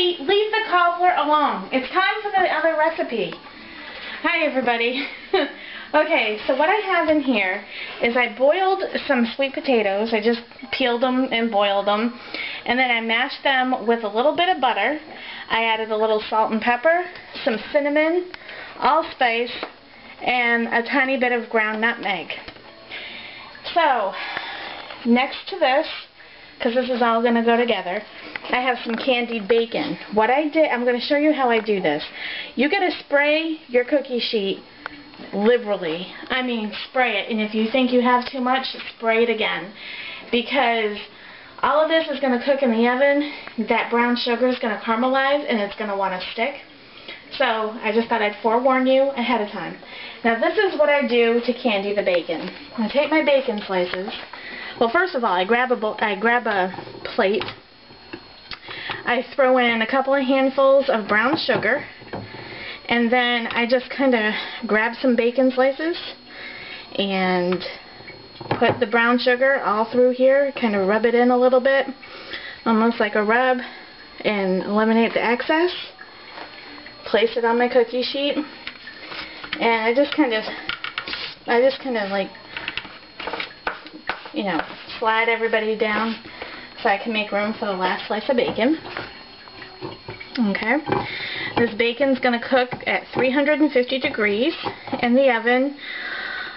Candy, leave the cobbler alone. It's time for the other recipe. Hi everybody. Okay, so what I have in here is I boiled some sweet potatoes. I just peeled them and boiled them. And then I mashed them with a little bit of butter. I added a little salt and pepper, some cinnamon, allspice, and a tiny bit of ground nutmeg. So, next to this, because this is all going to go together, I have some candied bacon. What I did, I'm going to show you how I do this. You got to spray your cookie sheet liberally. I mean, spray it. And if you think you have too much, spray it again. Because all of this is going to cook in the oven. That brown sugar is going to caramelize and it's going to want to stick. So I just thought I'd forewarn you ahead of time. Now this is what I do to candy the bacon. I take my bacon slices. Well, first of all, I grab a plate. I throw in a couple of handfuls of brown sugar. And then I just kind of grab some bacon slices and put the brown sugar all through here, kind of rub it in a little bit, almost like a rub, and eliminate the excess. Place it on my cookie sheet, and I just kind of like, you know, slide everybody down so I can make room for the last slice of bacon. Okay, this bacon's going to cook at 350 degrees in the oven.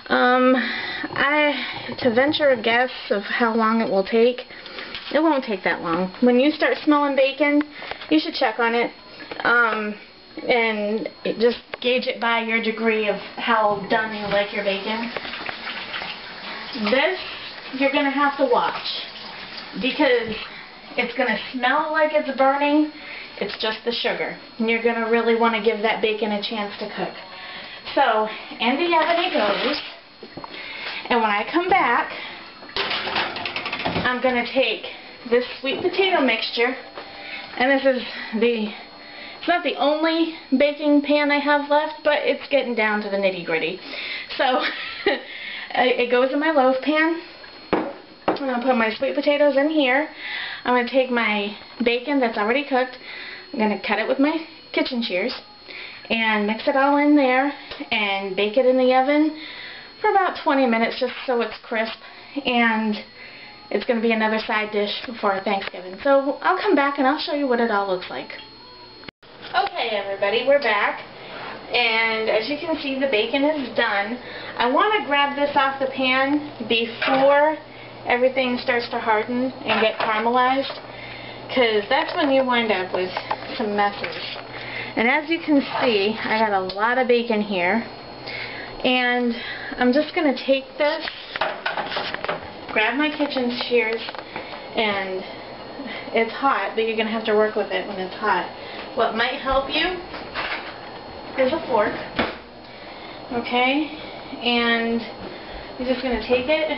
To venture a guess of how long it will take, it won't take that long. When you start smelling bacon, you should check on it, and just gauge it by your degree of how done you like your bacon. This, you're going to have to watch, because it's going to smell like it's burning. It's just the sugar. And you're going to really want to give that bacon a chance to cook. So, in the oven it goes. And when I come back, I'm going to take this sweet potato mixture. And this is it's not the only baking pan I have left, but it's getting down to the nitty-gritty. So, it goes in my loaf pan. I'm going to put my sweet potatoes in here. I'm going to take my bacon that's already cooked. I'm going to cut it with my kitchen shears and mix it all in there and bake it in the oven for about 20 minutes just so it's crisp, and it's going to be another side dish before Thanksgiving. So I'll come back and I'll show you what it all looks like. Okay everybody, we're back, and as you can see the bacon is done. I want to grab this off the pan before everything starts to harden and get caramelized, because that's when you wind up with some messes. And as you can see, I got a lot of bacon here, and I'm just going to take this, grab my kitchen shears, and it's hot, but you're going to have to work with it when it's hot. What might help you is a fork, okay, and you're just going to take it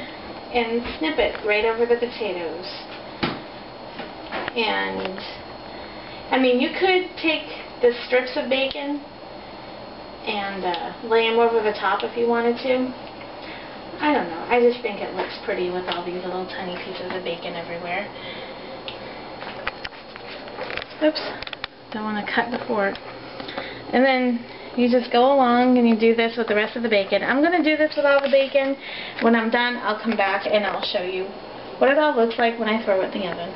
and snip it right over the potatoes. And I mean, you could take the strips of bacon and lay them over the top if you wanted to. I don't know, I just think it looks pretty with all these little tiny pieces of bacon everywhere. Oops, don't want to cut the fork. And then you just go along and you do this with the rest of the bacon. I'm going to do this with all the bacon. When I'm done, I'll come back and I'll show you what it all looks like when I throw it in the oven.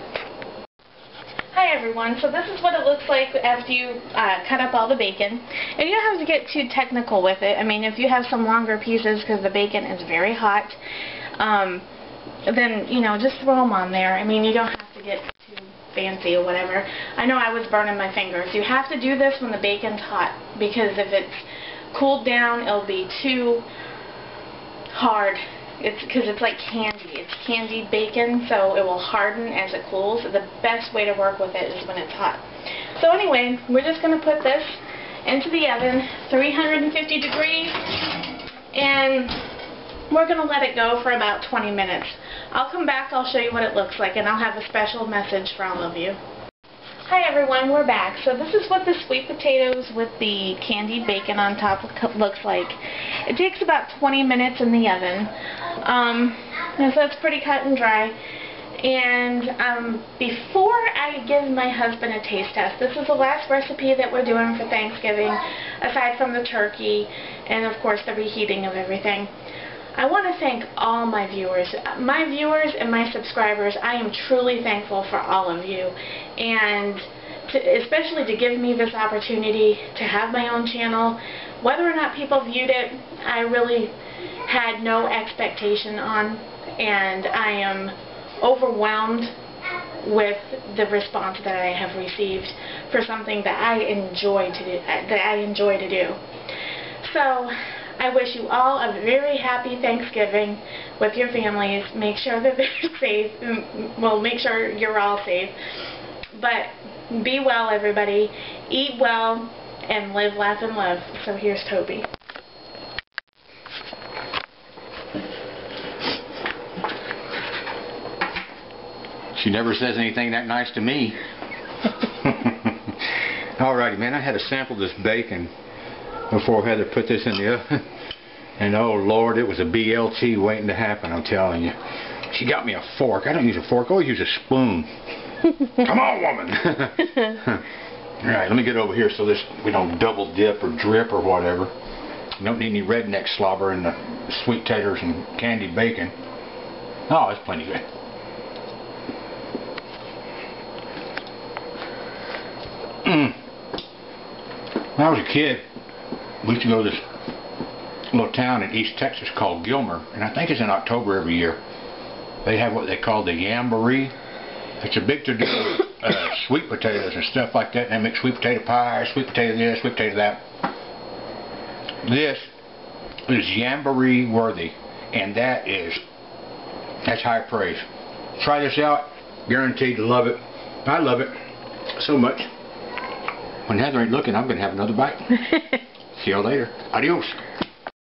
Hi everyone, so this is what it looks like after you cut up all the bacon. And you don't have to get too technical with it. I mean, if you have some longer pieces because the bacon is very hot, then, you know, just throw them on there. I mean, you don't have to get too fancy or whatever. I know I was burning my fingers. You have to do this when the bacon's hot, because if it's cooled down, it'll be too hard. It's because it's like candy. It's candied bacon, so it will harden as it cools. The best way to work with it is when it's hot. So anyway, we're just going to put this into the oven, 350 degrees, and we're going to let it go for about 20 minutes. I'll come back, I'll show you what it looks like, and I'll have a special message for all of you. Hi everyone, we're back. So this is what the sweet potatoes with the candied bacon on top looks like. It takes about 20 minutes in the oven. So it's pretty cut and dry. And before I give my husband a taste test. This is the last recipe that we're doing for Thanksgiving, aside from the turkey and, of course, the reheating of everything. I want to thank all my viewers and my subscribers. I am truly thankful for all of you, and especially to give me this opportunity to have my own channel. Whether or not people viewed it, I really had no expectation on, and I am overwhelmed with the response that I have received for something that I enjoy to do. So I wish you all a very happy Thanksgiving with your families. Make sure that they're safe. Well, make sure you're all safe. But be well, everybody. Eat well and live, laugh, and love. So here's Toby. She never says anything that nice to me. Alrighty, man, I had to sample this bacon before Heather put this in the oven. And oh Lord, it was a BLT waiting to happen, I'm telling you. She got me a fork. I don't use a fork, I always use a spoon. Come on, woman. Alright, let me get over here so we don't double dip or drip or whatever. You don't need any redneck slobber in the sweet taters and candied bacon. Oh, that's plenty good. When I was a kid, we used to go to this little town in East Texas called Gilmer, and I think it's in October every year. They have what they call the Jamboree. It's a big to-do with sweet potatoes and stuff like that, and they make sweet potato pie, sweet potato this, sweet potato that. This is Jamboree worthy, and that's high praise. Try this out, guaranteed to love it. I love it so much. When Heather ain't looking, I'm going to have another bite. See y'all later. Adios.